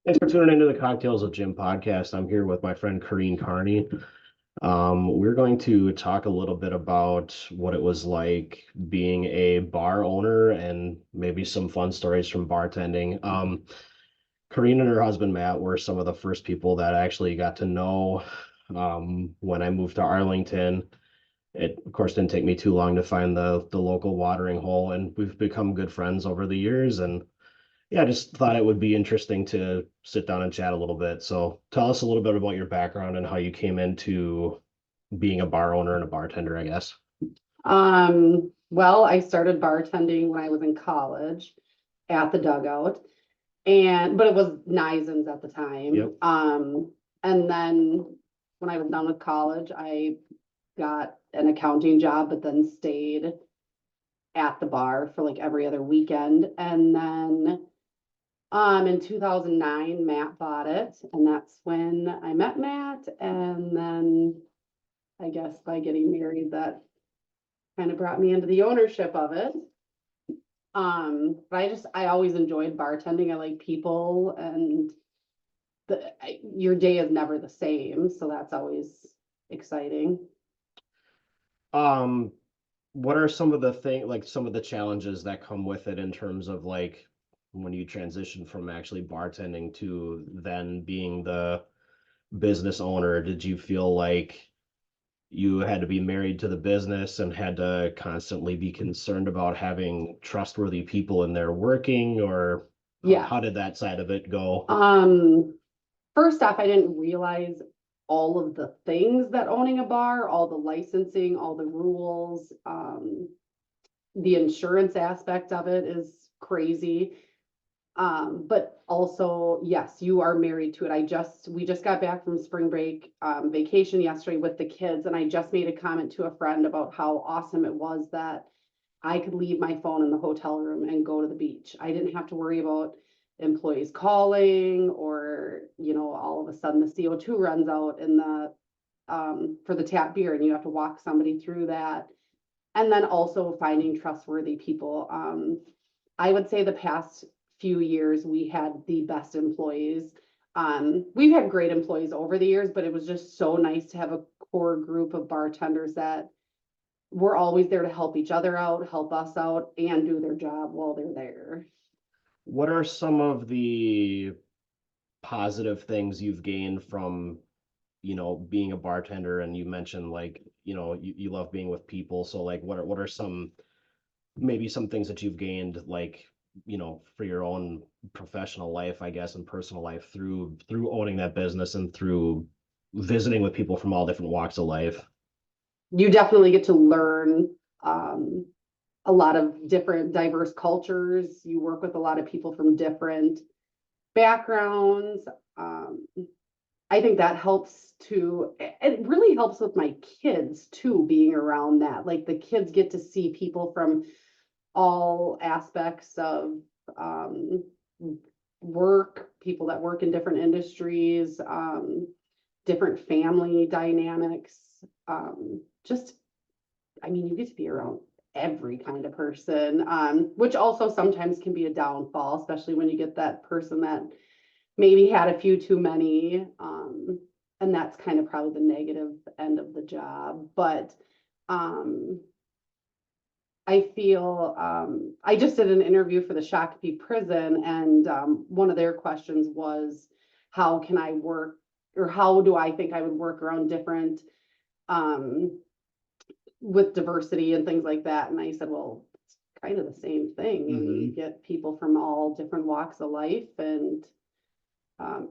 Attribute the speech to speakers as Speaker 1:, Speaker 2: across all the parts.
Speaker 1: Thanks for tuning into the Cocktails of Jim podcast. I'm here with my friend Corine Carney. We're going to talk a little bit about what it was like being a bar owner and maybe some fun stories from bartending. Corine and her husband Matt were some of the first people that I actually got to know when I moved to Arlington. It, of course, didn't take me too long to find the local watering hole, and we've become good friends over the years. And yeah, I just thought it would be interesting to sit down and chat a little bit. So tell us a little bit about your background and how you came into being a bar owner and a bartender, I guess.
Speaker 2: Well, I started bartending when I was in college at the Dugout, but it was Nison's at the time.
Speaker 1: Yep.
Speaker 2: And then when I was done with college, I got an accounting job, but then stayed at the bar for like every other weekend. And then in 2009, Matt bought it, and that's when I met Matt. And then I guess by getting married, that kind of brought me into the ownership of it. But I always enjoyed bartending. I like people, and your day is never the same, so that's always exciting.
Speaker 1: Um, what are some of the some of the challenges that come with it in terms of like when you transition from actually bartending to then being the business owner? Did you feel like you had to be married to the business and had to constantly be concerned about having trustworthy people in there working, or
Speaker 2: Yeah.
Speaker 1: how did that side of it go?
Speaker 2: First off, I didn't realize all of the things that owning a bar, all the licensing, all the rules, the insurance aspect of it is crazy. But also, yes, you are married to it. We just got back from spring break vacation yesterday with the kids, and I just made a comment to a friend about how awesome it was that I could leave my phone in the hotel room and go to the beach. I didn't have to worry about employees calling, or, all of a sudden the CO2 runs out in the for the tap beer, and you have to walk somebody through that. And then also finding trustworthy people. I would say the past few years we had the best employees. We've had great employees over the years, but it was just so nice to have a core group of bartenders that were always there to help each other out, help us out, and do their job while they're there.
Speaker 1: What are some of the positive things you've gained from, being a bartender? And you mentioned like, you love being with people. So like what are some maybe some things that you've gained like, for your own professional life, I guess, and personal life through owning that business and through visiting with people from all different walks of life?
Speaker 2: You definitely get to learn a lot of different diverse cultures. You work with a lot of people from different backgrounds. I think that helps too. It really helps with my kids too, being around that. Like the kids get to see people from all aspects of work, people that work in different industries, different family dynamics. Just, I mean, you get to be around every kind of person, which also sometimes can be a downfall, especially when you get that person that maybe had a few too many. And that's kind of probably the negative end of the job. But I feel I just did an interview for the Shakopee prison, and one of their questions was, how can I work, or how do I think I would work around different with diversity and things like that? And I said, well, it's kind of the same thing. You get people from all different walks of life, and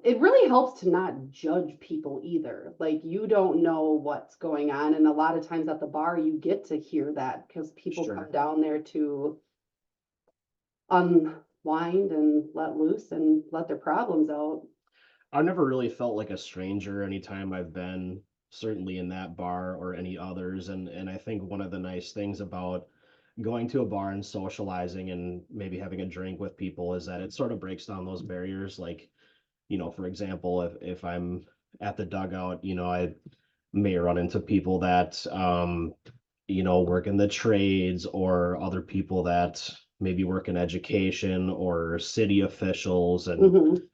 Speaker 2: it really helps to not judge people either. Like, you don't know what's going on. And a lot of times at the bar, you get to hear that because people
Speaker 1: Sure.
Speaker 2: come down there to unwind and let loose and let their problems out.
Speaker 1: I've never really felt like a stranger anytime I've been certainly in that bar or any others. And I think one of the nice things about going to a bar and socializing and maybe having a drink with people is that it sort of breaks down those barriers. Like, for example, if I'm at the dugout, I may run into people that work in the trades, or other people that maybe work in education or city officials, and
Speaker 2: Mhm.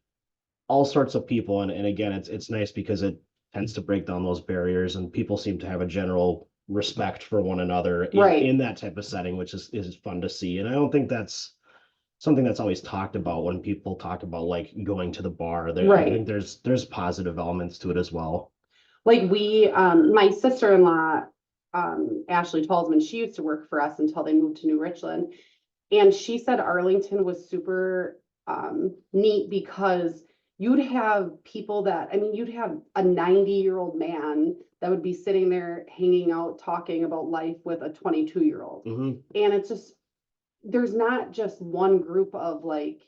Speaker 1: all sorts of people. And again, it's nice because it tends to break down those barriers, and people seem to have a general respect for one another
Speaker 2: Right.
Speaker 1: in that type of setting, which is fun to see. And I don't think that's something that's always talked about when people talk about like going to the bar. There, I think
Speaker 2: Right.
Speaker 1: there's positive elements to it as well.
Speaker 2: Like my sister-in-law, Ashley Talsman, she used to work for us until they moved to New Richland. And she said Arlington was super neat because you'd have people that, I mean, you'd have a 90-year-old man that would be sitting there hanging out, talking about life with a 22-year-old.
Speaker 1: Hmm.
Speaker 2: And it's just, there's not just one group of like,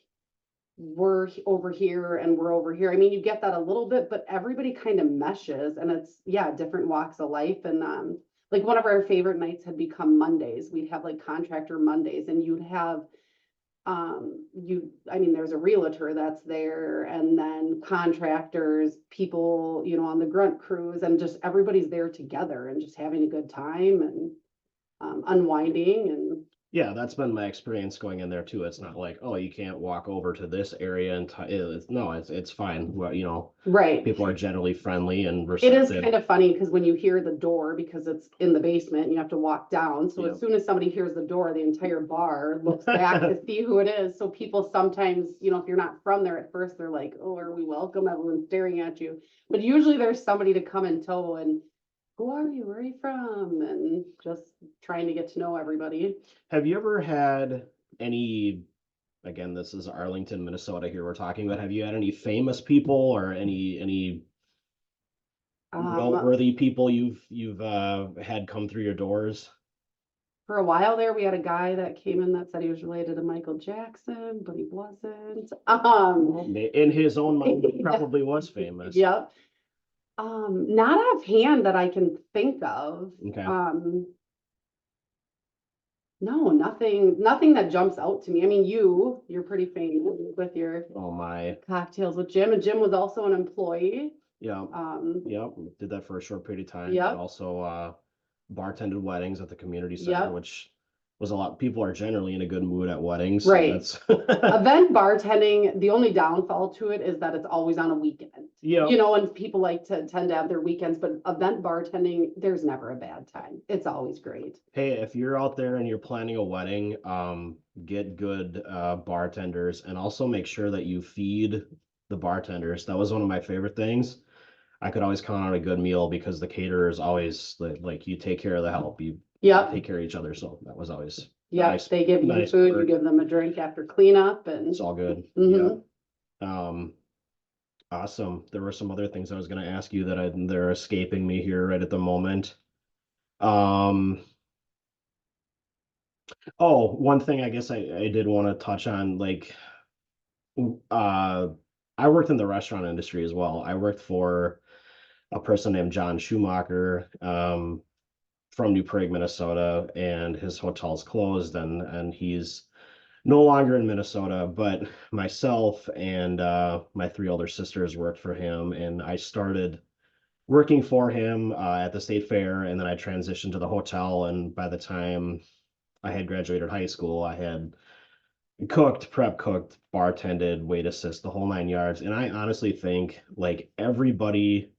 Speaker 2: we're over here and we're over here. I mean, you get that a little bit, but everybody kind of meshes, and it's, yeah, different walks of life. And like one of our favorite nights had become Mondays. We'd have like contractor Mondays, and you'd have I mean, there's a realtor that's there, and then contractors, people, on the grunt crews, and just everybody's there together and just having a good time and unwinding. And
Speaker 1: Yeah, that's been my experience going in there too. It's not like, oh, you can't walk over to this area and no, it's fine. Well,
Speaker 2: right.
Speaker 1: people are generally friendly and
Speaker 2: It is
Speaker 1: receptive.
Speaker 2: kind of funny because when you hear the door, because it's in the basement, you have to walk down. So
Speaker 1: Yep.
Speaker 2: as soon as somebody hears the door, the entire bar looks back to see who it is. So people sometimes, if you're not from there at first, they're like, oh, are we welcome? Everyone's staring at you. But usually there's somebody to come in tow and who are you? Where are you from? And just trying to get to know everybody.
Speaker 1: Have you ever had any, again, this is Arlington, Minnesota here we're talking about, have you had any famous people or any
Speaker 2: Um,
Speaker 1: noteworthy people you've had come through your doors?
Speaker 2: for a while there, we had a guy that came in that said he was related to Michael Jackson, but he wasn't.
Speaker 1: In his own mind, he probably was famous.
Speaker 2: Yep. Not offhand that I can think of.
Speaker 1: Okay.
Speaker 2: No, nothing that jumps out to me. I mean, you're pretty famous with your
Speaker 1: Oh my.
Speaker 2: cocktails with Jim, and Jim was also an employee.
Speaker 1: Yeah. Yep. Did that for a short period of time. But
Speaker 2: Yep.
Speaker 1: also bartended weddings at the community center,
Speaker 2: Yep.
Speaker 1: which was a lot. People are generally in a good mood at weddings.
Speaker 2: Right.
Speaker 1: So
Speaker 2: Event bartending, the only downfall to it is that it's always on a weekend.
Speaker 1: yeah.
Speaker 2: And people like to tend to have their weekends, but event bartending, there's never a bad time. It's always great.
Speaker 1: Hey, if you're out there and you're planning a wedding, get good bartenders, and also make sure that you feed the bartenders. That was one of my favorite things. I could always count on a good meal because the caterers always like you take care of the help, you
Speaker 2: Yep.
Speaker 1: take care of each other. So that was always
Speaker 2: Yep.
Speaker 1: nice.
Speaker 2: They give you
Speaker 1: Nice
Speaker 2: food,
Speaker 1: perk.
Speaker 2: you give them a drink after cleanup, and
Speaker 1: It's all good.
Speaker 2: Mhm.
Speaker 1: Yeah. Awesome. There were some other things I was going to ask you that they're escaping me here right at the moment. Um, oh, one thing I guess I did want to touch on, like, uh, I worked in the restaurant industry as well. I worked for a person named John Schumacher, from New Prague, Minnesota, and his hotel's closed, and he's no longer in Minnesota. But myself and my three older sisters worked for him, and I started working for him at the state fair, and then I transitioned to the hotel. And by the time I had graduated high school, I had cooked, prep cooked, bartended, wait assist, the whole nine yards. And I honestly think like everybody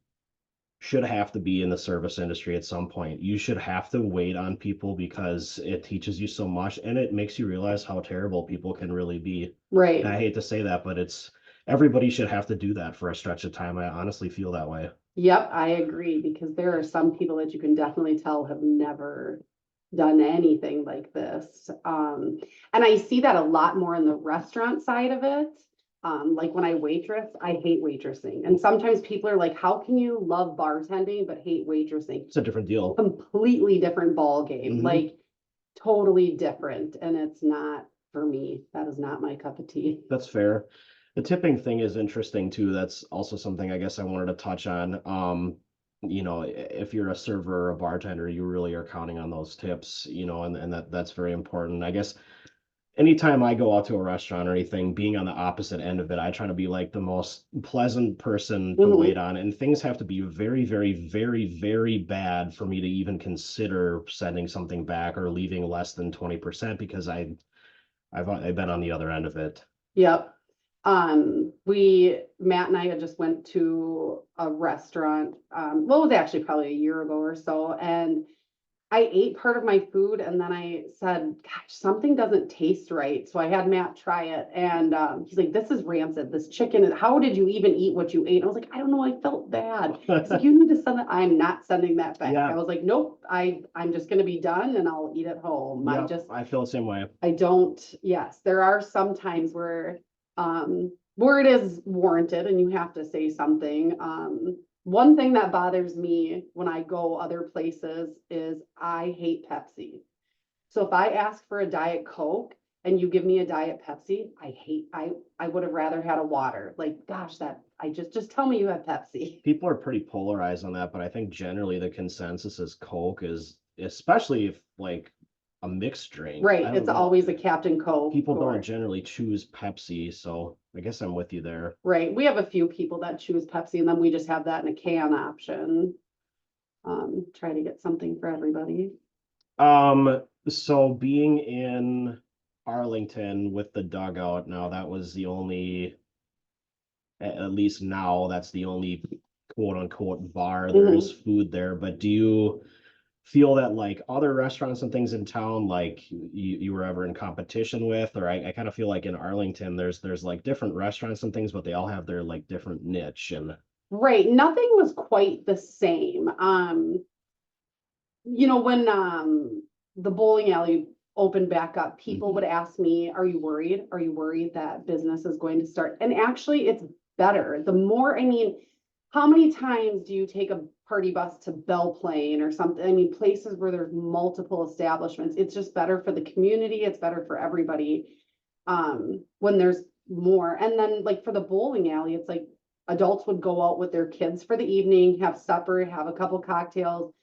Speaker 1: should have to be in the service industry at some point. You should have to wait on people because it teaches you so much, and it makes you realize how terrible people can really be.
Speaker 2: Right.
Speaker 1: And I hate to say that, but it's everybody should have to do that for a stretch of time. I honestly feel that way.
Speaker 2: Yep, I agree, because there are some people that you can definitely tell have never done anything like this. And I see that a lot more in the restaurant side of it. Like when I waitress, I hate waitressing. And sometimes people are like, how can you love bartending but hate waitressing?
Speaker 1: It's a different deal.
Speaker 2: Completely different ball game,
Speaker 1: Mhm.
Speaker 2: like totally different. And it's not for me. That is not my cup of tea.
Speaker 1: That's fair. The tipping thing is interesting too. That's also something I guess I wanted to touch on. If you're a server or a bartender, you really are counting on those tips, and that's very important. I guess anytime I go out to a restaurant or anything, being on the opposite end of it, I try to be like the most pleasant person to
Speaker 2: Mhm.
Speaker 1: wait on. And things have to be very, very, very, very bad for me to even consider sending something back or leaving less than 20% because I've been on the other end of it.
Speaker 2: Yep. Matt and I had just went to a restaurant, well, it was actually probably a year ago or so, and I ate part of my food and then I said, gosh, something doesn't taste right. So I had Matt try it and he's like, this is rancid. This chicken, how did you even eat what you ate? And I was like, I don't know. I felt bad. He's like, you need to send that. I'm not sending that back.
Speaker 1: Yeah.
Speaker 2: I was like, nope, I'm just going to be done and I'll eat at home.
Speaker 1: Yeah, I feel the same way.
Speaker 2: I don't, yes, there are some times where it is warranted and you have to say something. One thing that bothers me when I go other places is I hate Pepsi. So if I ask for a Diet Coke and you give me a Diet Pepsi, I would have rather had a water. Like, gosh, just tell me you have Pepsi.
Speaker 1: People are pretty polarized on that, but I think generally the consensus is Coke is, especially if like a mixed drink.
Speaker 2: Right, it's always a Captain Coke.
Speaker 1: People don't generally choose Pepsi, so I guess I'm with you there.
Speaker 2: Right, we have a few people that choose Pepsi and then we just have that in a can option. Try to get something for everybody.
Speaker 1: So being in Arlington with the dugout now, that was the only, at least now, that's the only quote unquote bar. There's food there, but do you feel that like other restaurants and things in town, like you were ever in competition with, or I kind of feel like in Arlington, there's like different restaurants and things, but they all have their like different niche and.
Speaker 2: Right, nothing was quite the same. When the bowling alley opened back up, people would ask me, are you worried? Are you worried that business is going to start? And actually, it's better. How many times do you take a party bus to Belle Plaine or something? I mean, places where there's multiple establishments. It's just better for the community. It's better for everybody when there's more. And then like for the bowling alley, it's like adults would go out with their kids for the evening, have supper, have a couple cocktails,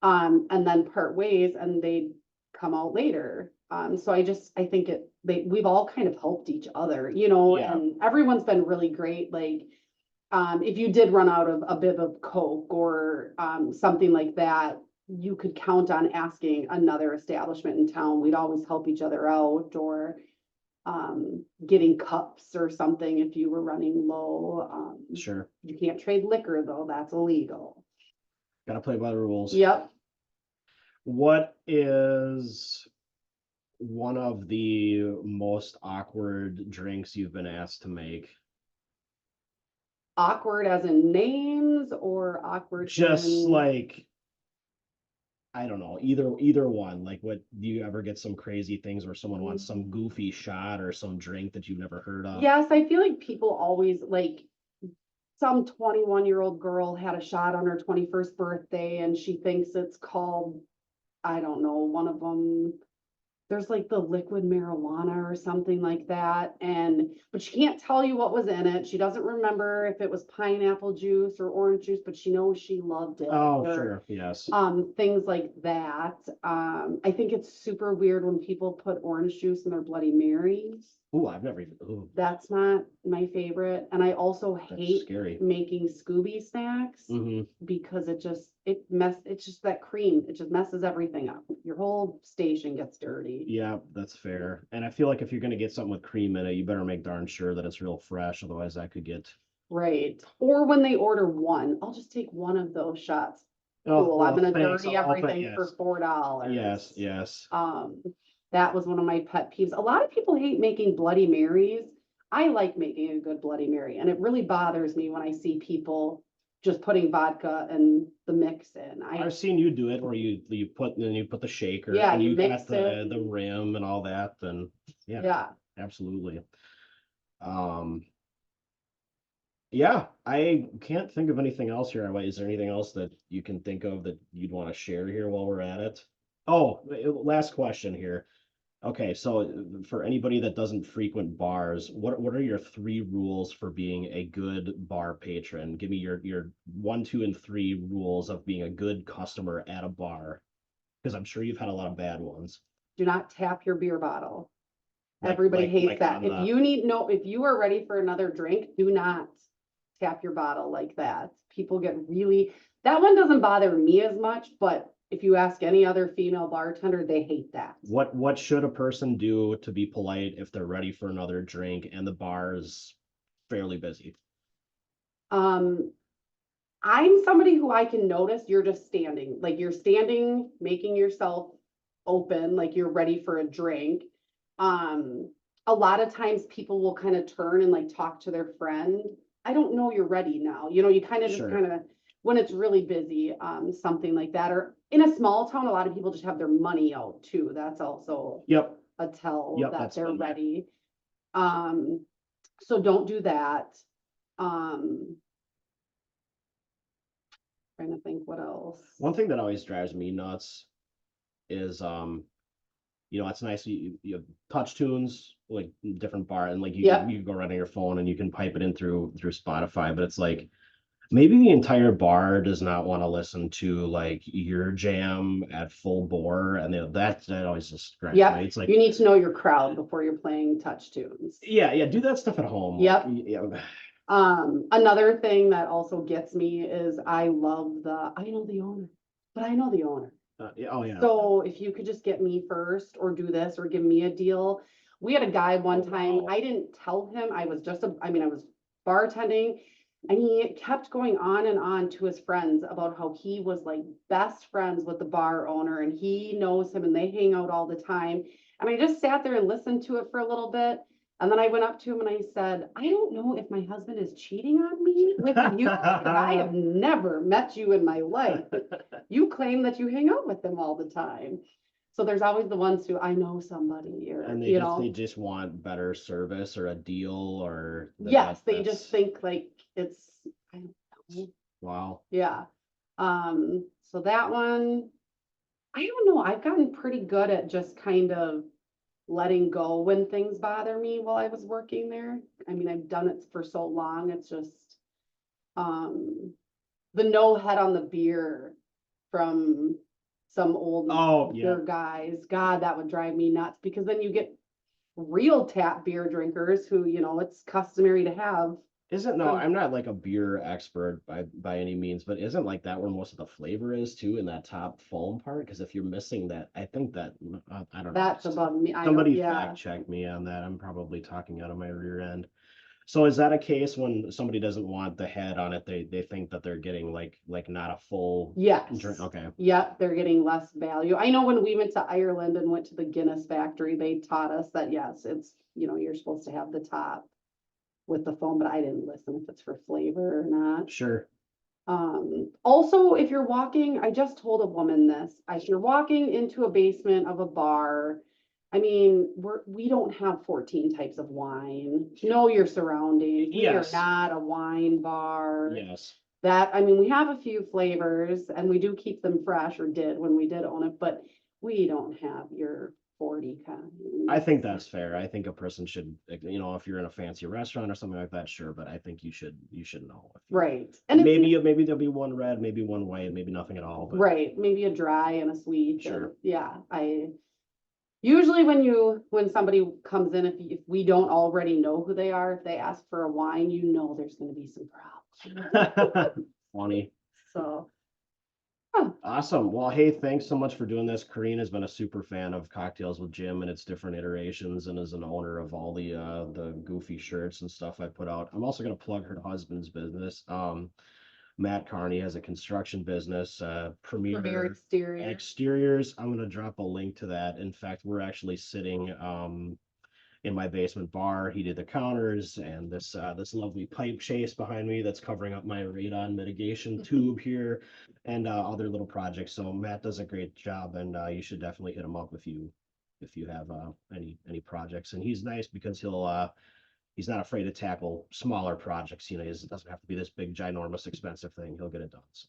Speaker 2: and then part ways and they'd come out later. So I think we've all kind of helped each other, and everyone's been really great. Like, if you did run out of a bit of Coke or something like that, you could count on asking another establishment in town. We'd always help each other out, or getting cups or something if you were running low.
Speaker 1: Sure.
Speaker 2: You can't trade liquor though, that's illegal.
Speaker 1: Gotta play by the rules.
Speaker 2: Yep.
Speaker 1: What is one of the most awkward drinks you've been asked to make?
Speaker 2: Awkward as in names or awkward
Speaker 1: just like, I don't know, either one. Like, what do you ever get some crazy things where someone wants some goofy shot or some drink that you've never heard of?
Speaker 2: Yes, I feel like people always like some 21-year-old girl had a shot on her 21st birthday and she thinks it's called, I don't know, one of them, there's like the liquid marijuana or something like that. But she can't tell you what was in it. She doesn't remember if it was pineapple juice or orange juice, but she knows she loved it.
Speaker 1: Oh, sure. Yes.
Speaker 2: Things like that. I think it's super weird when people put orange juice in their Bloody Marys.
Speaker 1: Oh, I've never even. Ooh.
Speaker 2: That's not my favorite. And I also hate making Scooby snacks because it's just that cream. It just messes everything up. Your whole station gets dirty.
Speaker 1: Yeah, that's fair. And I feel like if you're going to get something with cream in it, you better make darn sure that it's real fresh. Otherwise that could get.
Speaker 2: Right. Or when they order one, I'll just take one of those shots.
Speaker 1: Oh,
Speaker 2: cool. I'm going to dirty everything for $4.
Speaker 1: Yes, yes.
Speaker 2: That was one of my pet peeves. A lot of people hate making Bloody Marys. I like making a good Bloody Mary, and it really bothers me when I see people just putting vodka and the mix in.
Speaker 1: I've seen you do it where you put the shaker
Speaker 2: and
Speaker 1: you
Speaker 2: mix
Speaker 1: got the rim and all that, and yeah, absolutely. Yeah, I can't think of anything else here. Is there anything else that you can think of that you'd want to share here while we're at it? Oh, last question here. Okay, so for anybody that doesn't frequent bars, what are your 3 rules for being a good bar patron? Give me your 1, 2, and 3 rules of being a good customer at a bar, because I'm sure you've had a lot of bad ones.
Speaker 2: Do not tap your beer bottle. Everybody hates that. If you are ready for another drink, do not tap your bottle like that. People get that one doesn't bother me as much, but If you ask any other female bartender, they hate that.
Speaker 1: What should a person do to be polite if they're ready for another drink and the bar is fairly busy?
Speaker 2: Um, I'm somebody who I can notice you're just standing, like you're standing, making yourself open, like you're ready for a drink. Um, a lot of times people will kind of turn and like talk to their friend. I don't know you're ready now. You know, you kind of just
Speaker 1: Sure.
Speaker 2: kind of when it's really busy, something like that. Or in a small town, a lot of people just have their money out too. That's also
Speaker 1: Yep.
Speaker 2: a tell
Speaker 1: Yep,
Speaker 2: that
Speaker 1: that's
Speaker 2: they're
Speaker 1: been there.
Speaker 2: ready. So don't do that. Um, trying to think what else.
Speaker 1: One thing that always drives me nuts is it's nice you have touch tunes like different bar and like
Speaker 2: Yep.
Speaker 1: you can go right on your phone and you can pipe it in through Spotify, but it's like maybe the entire bar does not want to listen to like your jam at full bore, and that always just drives
Speaker 2: Yep.
Speaker 1: me. It's like
Speaker 2: You need to know your crowd before you're playing touch tunes.
Speaker 1: yeah, do that stuff at home.
Speaker 2: Yep.
Speaker 1: Yeah.
Speaker 2: Another thing that also gets me is I love I know the owner, but I know the owner.
Speaker 1: Oh yeah.
Speaker 2: So if you could just get me first or do this or give me a deal. We had a guy one time,
Speaker 1: wow.
Speaker 2: I didn't tell him, I was bartending, and he kept going on and on to his friends about how he was like best friends with the bar owner and he knows him and they hang out all the time. And I just sat there and listened to it for a little bit. And then I went up to him and I said, I don't know if my husband is cheating on me with you, because I have never met you in my life. You claim that you hang out with them all the time. So there's always the ones who I know somebody or,
Speaker 1: And they just want better service or a deal or
Speaker 2: yes, they just think like it's, I don't know.
Speaker 1: Wow.
Speaker 2: Yeah. So that one, I don't know. I've gotten pretty good at just kind of letting go when things bother me while I was working there. I mean, I've done it for so long. It's just um the no head on the beer from some old beer guys. God, that would drive me nuts because then you get real tap beer drinkers who, it's customary to have.
Speaker 1: I'm not like a beer expert by any means, but isn't like that where most of the flavor is too in that top foam part? Because if you're missing that, I think that I don't know.
Speaker 2: That's above me.
Speaker 1: Somebody fact check me on that. I'm probably talking out of my rear end. So is that a case when somebody doesn't want the head on it, they think that they're getting like not a full drink? Okay.
Speaker 2: Yep, they're getting less value. I know when we went to Ireland and went to the Guinness factory, they taught us that yes, it's, you're supposed to have the top with the foam, but I didn't listen if it's for flavor or not.
Speaker 1: Sure.
Speaker 2: Also, if you're walking, I just told a woman this, if you're walking into a basement of a bar, I mean, we don't have 14 types of wine. Know your surroundings.
Speaker 1: Yes.
Speaker 2: We are not a wine bar.
Speaker 1: Yes.
Speaker 2: We have a few flavors and we do keep them fresh, or did when we did own it, but we don't have your 40 kinds.
Speaker 1: I think that's fair. I think a person should, if you're in a fancy restaurant or something like that, sure, but I think you should know.
Speaker 2: Right.
Speaker 1: And maybe there'll be one red, maybe one white, maybe nothing at all. But...
Speaker 2: Right. Maybe a dry and a sweet.
Speaker 1: Sure.
Speaker 2: Yeah. Usually when somebody comes in, if we don't already know who they are, if they ask for a wine, there's going to be some problems.
Speaker 1: Funny.
Speaker 2: So.
Speaker 1: Awesome. Well, hey, thanks so much for doing this. Corine has been a super fan of Cocktails with Jim and its different iterations, and is an owner of all the goofy shirts and stuff I put out. I'm also going to plug her husband's business. Matt Carney has a construction business, Premier Exteriors. I'm going to drop a link to that. In fact, we're actually sitting in my basement bar. He did the counters and this lovely pipe chase behind me that's covering up my radon mitigation tube here, and other little projects. So Matt does a great job, and you should definitely hit him up if you have any projects. And he's nice because he's not afraid to tackle smaller projects. It doesn't have to be this big, ginormous, expensive thing. He'll get it done. So,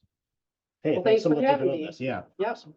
Speaker 1: hey, thanks so much for doing this. Yeah.
Speaker 2: Yep.
Speaker 1: Awesome.